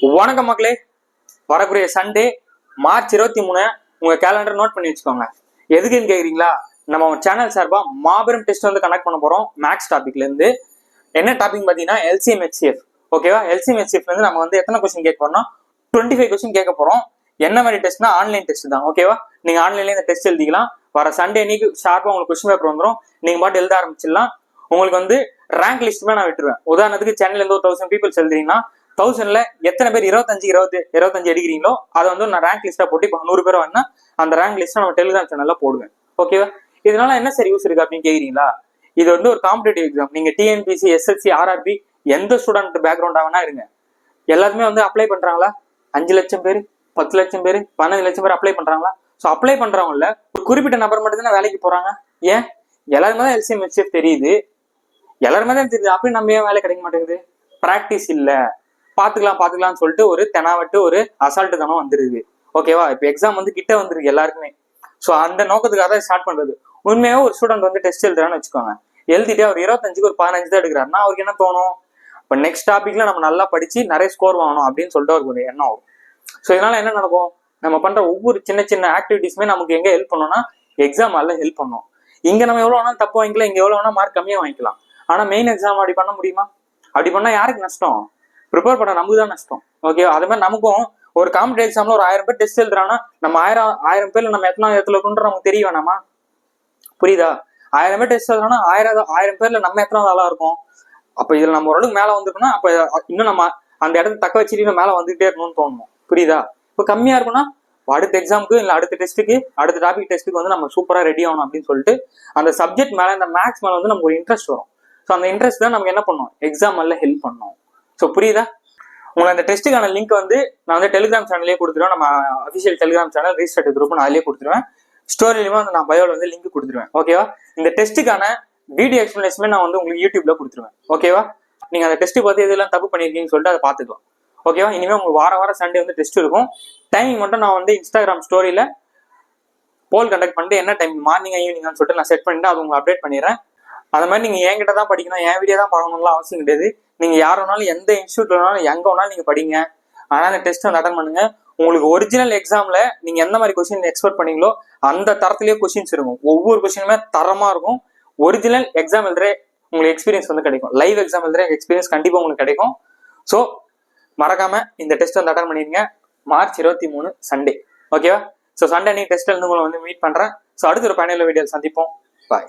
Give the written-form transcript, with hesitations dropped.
வணக்கம் மக்களே. வரக்கூடிய சண்டே மார்ச் 23 உங்க கேலண்டர் நோட் பண்ணி வச்சுக்கோங்க. எதுக்குன்னு கேக்குறீங்களா? நம்ம சேனல் சார்பா மாபெரும் டெஸ்ட் வந்து கனெக்ட் பண்ண போறோம். மேக்ஸ் டாபிக்ல இருந்து என்ன டாபிக் பாத்தீங்கன்னா LCM HCF. ஓகேவா? LCM HCF வந்து நம்ம வந்து எத்தனை கொஸ்டின் கேட்க போறோம்னா 25 கொஸ்டின் கேட்க போறோம். என்ன மாதிரி டெஸ்ட்னா ஆன்லைன் டெஸ்ட் தான். ஓகேவா? நீங்க ஆன்லைன்ல இந்த டெஸ்ட் எழுதிக்கலாம். வர சண்டே அன்னைக்கு ஷார்ப்பா உங்களுக்கு கொஸ்டின் பேப்பர் வந்துடும். நீங்க பாட்டு எழுத ஆரம்பிச்சிடலாம். உங்களுக்கு வந்து ரேங்க் லிஸ்ட்டுமே நான் விட்டுருவேன். உதாரணத்துக்கு சென்னையில இருந்து 1000 பீப்புள்ஸ் எழுதுறீங்கன்னா 1000ல எத்தனை பேர் 25 எடுக்கிறீங்களோ அதை வந்து நான் ரேங்க் லிஸ்டா போட்டு இப்போ 100 பேர் வேணா அந்த ரேங்க் லிஸ்ட்டை நம்ம டெலிகிராம் சேனல்ல போடுவேன். ஓகேவா? இதனால என்ன சரி யூஸ் இருக்கு அப்படின்னு கேக்குறீங்களா? இது வந்து ஒரு காம்படிட்டிவ் எக்ஸாம். நீங்க TNPC, SSC, RRB எந்த ஸ்டூடெண்ட் பேக்ரவுண்டா வேணா இருங்க, எல்லாருமே வந்து அப்ளை பண்றாங்களா? 5 லட்சம் பேர், 10 லட்சம் பேர், 15 லட்சம் பேர் அப்ளை பண்றாங்களா? ஸோ அப்ளை பண்றவங்கல ஒரு குறிப்பிட்ட நபர் மட்டும் தானே வேலைக்கு போறாங்க. ஏன் எல்லாருமே தான் LCM HCF தெரியுது, எல்லாருமே தான் தெரியுது, அப்படி நம்ம ஏன் வேலை கிடைக்க மாட்டேங்குது? பிராக்டிஸ் இல்ல, பாத்துக்கலாம்னு சொல்லிட்டு ஒரு தெனாவட்டு ஒரு அசால்ட்டு தானம் வந்துருது. ஓகேவா? இப்போ எக்ஸாம் வந்து கிட்ட வந்துருக்கு எல்லாருக்குமே. ஸோ அந்த நோக்கத்துக்காக தான் ஸ்டார்ட் பண்றது. உண்மையாக ஒரு ஸ்டூடெண்ட் வந்து டெஸ்ட் எழுதுறான்னு வச்சுக்கோங்க, எழுதிட்டு அவர் 25க்கு ஒரு 15 தான் எடுக்கிறாருன்னா அவருக்கு என்ன தோணும்? இப்போ நெக்ஸ்ட் டாபிக்ல நம்ம நல்லா படிச்சு நிறைய ஸ்கோர் வாங்கணும் அப்படின்னு சொல்லிட்டு அவருக்கு ஒரு எண்ணம் ஆகும். ஸோ இதனால என்ன நடக்கும்? நம்ம பண்ற ஒவ்வொரு சின்ன சின்ன ஆக்டிவிட்டிஸுமே நமக்கு எங்க ஹெல்ப் பண்ணோம்னா எக்ஸாம் ஹாலில் ஹெல்ப் பண்ணும். இங்க நம்ம எவ்வளவு வேணா தப்பு வாங்கிக்கலாம், இங்க எவ்வளவு வேணா மார்க் கம்மியா வாங்கிக்கலாம். ஆனா மெயின் எக்ஸாம் அப்படி பண்ண முடியுமா? அப்படி பண்ணா யாருக்கு நஷ்டம்? ப்ரிப்பேர் பண்ண நமக்கு தான் நஷ்டம். ஓகே, அதே மாதிரி நமக்கும் ஒரு காம்படிட்டிவ் எக்ஸாம்ல ஒரு 1000 பேர் டெஸ்ட் எழுதுறாங்கன்னா நம்ம 1000 பேர்ல நம்ம எத்தனாவது இடத்துல இருக்குன்ற நமக்கு தெரிய வேணாமா? புரியுதா? 1000 பேர் டெஸ்ட் எழுதுறாங்கன்னா 1000 பேர்ல நம்ம எத்தனாவது ஆளா இருக்கும்? அப்ப இதுல நம்ம ஓரளவுக்கு மேல வந்துருக்கோம்னா அப்ப இன்னும் நம்ம அந்த இடத்த தக்க வச்சுட்டு மேல வந்துகிட்டே இருக்கணும்னு தோணும். புரியுதா? இப்ப கம்மியா இருக்குன்னா அடுத்த எக்ஸாமுக்கு இல்ல அடுத்த டெஸ்ட்டுக்கு அடுத்த டாபிக் டெஸ்ட்டுக்கு வந்து நம்ம சூப்பரா ரெடி ஆகணும் அப்படின்னு சொல்லிட்டு அந்த சப்ஜெக்ட் மேல இந்த மேக்ஸ் மேல வந்து நமக்கு ஒரு இன்ட்ரெஸ்ட் வரும். ஸோ அந்த இன்ட்ரெஸ்ட் தான் நமக்கு என்ன பண்ணும்? எக்ஸாம் எல்லாம் ஹெல்ப் பண்ணும். ஸோ புரியுதா? உங்களுக்கு அந்த டெஸ்ட்டுக்கான லிங்க் வந்து நான் வந்து டெலிகிராம் சேனல்லே கொடுத்துருவேன். நம்ம official Telegram channel restart group நான் அதிலே கொடுத்துருவேன். ஸ்டோரியிலுமே வந்து நான் பயோல வந்து லிங்க் கொடுத்துருவேன். ஓகேவா? இந்த டெஸ்ட்டுக்கான வீடியோ எக்ஸ்பிளனேஷன் நான் வந்து உங்களுக்கு யூடியூப்ல கொடுத்துருவேன். ஓகேவா? நீங்க அந்த டெஸ்ட் பார்த்து எதெல்லாம் தப்பு பண்ணிருக்கீங்கன்னு சொல்லிட்டு அதை பார்த்துக்கலாம். ஓகேவா? இனிமே உங்களுக்கு வாரம் சண்டே வந்து டெஸ்ட் இருக்கும். டைமிங் மட்டும் நான் வந்து இன்ஸ்டாகிராம் ஸ்டோரியில போல் கண்டக்ட் பண்ணிட்டு என்ன டைம் மார்னிங் ஈவினிங்னு சொல்லிட்டு நான் செட் பண்ணிட்டு அதை உங்களுக்கு அப்டேட் பண்ணிடுறேன். அது மாதிரி நீங்க என்கிட்ட தான் படிக்கணும், என் வீடியோ தான் பார்க்கணும்லாம் அவசியம் கிடையாது. நீங்க யார் வேணாலும் எந்த இன்ஸ்டியூட்ல வேணாலும் எங்க வேணாலும் நீங்க படிங்க. ஆனா அந்த டெஸ்ட் வந்து அட்டன் பண்ணுங்க. உங்களுக்கு ஒரிஜினல் எக்ஸாம்ல நீங்க எந்த மாதிரி கொஸ்டின் எக்ஸ்பெக்ட் பண்ணீங்களோ அந்த தரத்திலேயே கொஸ்டின்ஸ் இருக்கும். ஒவ்வொரு கொஸ்டினுமே தரமா இருக்கும். ஒரிஜினல் எக்ஸாம் எழுதுற உங்களுக்கு எக்ஸ்பீரியன்ஸ் வந்து கிடைக்கும். லைவ் எக்ஸாம் எழுதுற எக்ஸ்பீரியன்ஸ் கண்டிப்பா உங்களுக்கு கிடைக்கும். ஸோ மறக்காம இந்த டெஸ்ட் வந்து அட்டன் பண்ணிருங்க. March 23 Sunday. ஓகேவா? ஸோ சண்டே நீ டெஸ்ட் எழுந்து உங்களை வந்து மீட் பண்றேன். ஸோ அடுத்த ஒரு பயனுள்ள வீடியோ சந்திப்போம். பாய்.